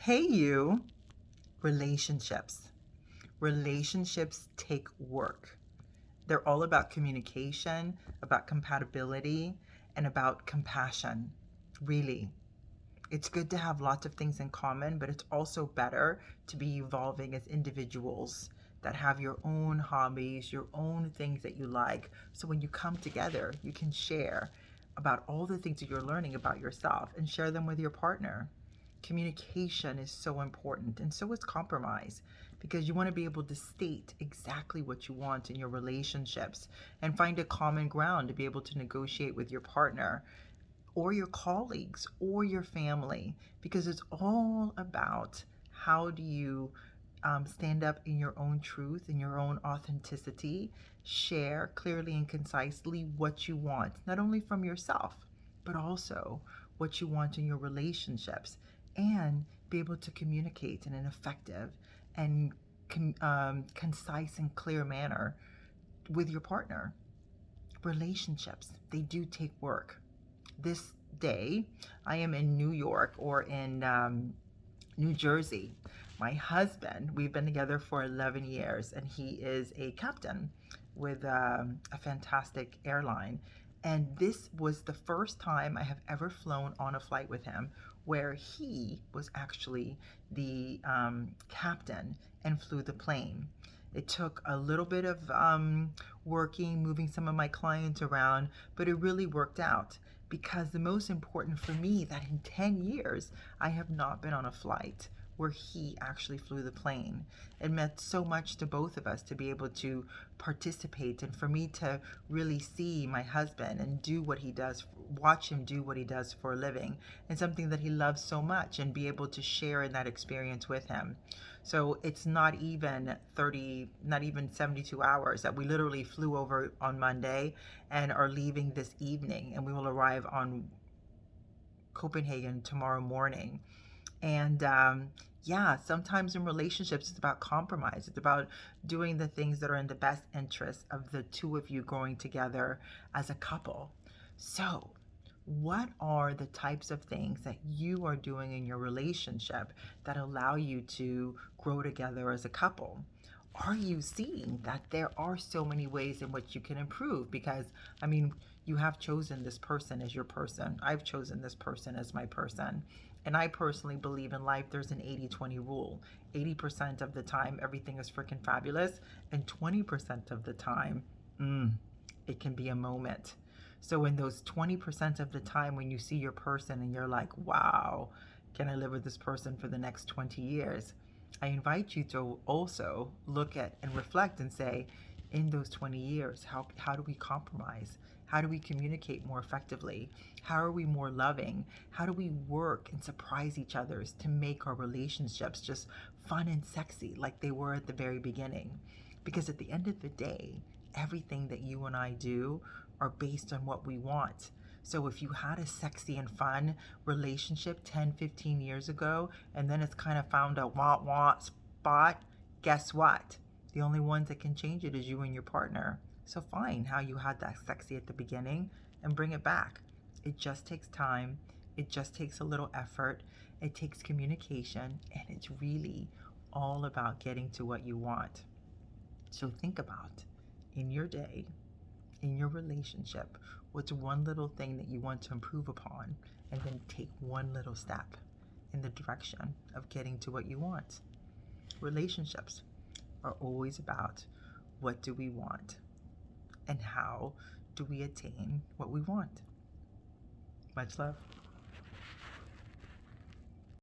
Hey, you. Relationships. Relationships take work. They're all about communication, about compatibility, and about compassion. Really. It's good to have lots of things in common, but it's also better to be evolving as individuals that have your own hobbies, your own things that you like. So when you come together, you can share about all the things that you're learning about yourself and share them with your partner. Communication is so important, and so is compromise, because you want to be able to state exactly what you want in your relationships and find a common ground to be able to negotiate with your partner or your colleagues or your family, because it's all about how do you stand up in your own truth, in your own authenticity, share clearly and concisely what you want, not only from yourself, but also what you want in your relationships, and be able to communicate in an effective and concise and clear manner with your partner. Relationships, they do take work. This day, I am in New York or in New Jersey. My husband, we've been together for 11 years, and he is a captain with a fantastic airline. And this was the first time I have ever flown on a flight with him where he was actually the captain and flew the plane. It took a little bit of working, moving some of my clients around, but it really worked out, because the most important for me that in 10 years I have not been on a flight where he actually flew the plane. It meant so much to both of us to be able to participate, and for me to really see my husband and do what he does, watch him do what he does for a living, and something that he loves so much, and be able to share in that experience with him. So it's not even 30, not even 72 hours that we literally flew over on Monday and are leaving this evening, and we will arrive on Copenhagen tomorrow morning. And yeah, sometimes in relationships, it's about compromise. It's about doing the things that are in the best interest of the two of you growing together as a couple. So, what are the types of things that you are doing in your relationship that allow you to grow together as a couple? Are you seeing that there are so many ways in which you can improve? Because, I mean, you have chosen this person as your person. I've chosen this person as my person. And I personally believe in life there's an 80-20 rule. 80% of the time, everything is freaking fabulous. And 20% of the time, it can be a moment. So, in those 20% of the time when you see your person and you're like, wow, can I live with this person for the next 20 years? I invite you to also look at and reflect and say, in those 20 years, how do we compromise? How do we communicate more effectively? How are we more loving? How do we work and surprise each other to make our relationships just fun and sexy like they were at the very beginning? Because at the end of the day, everything that you and I do are based on what we want. So if you had a sexy and fun relationship 10, 15 years ago, and then it's kind of found a wah spot, guess what? The only ones that can change it is you and your partner. So find how you had that sexy at the beginning and bring it back. It just takes time. It just takes a little effort. It takes communication, and it's really all about getting to what you want. So think about, in your day, in your relationship, what's one little thing that you want to improve upon, and then take one little step in the direction of getting to what you want. Relationships are always about what do we want and how do we attain what we want. Much love.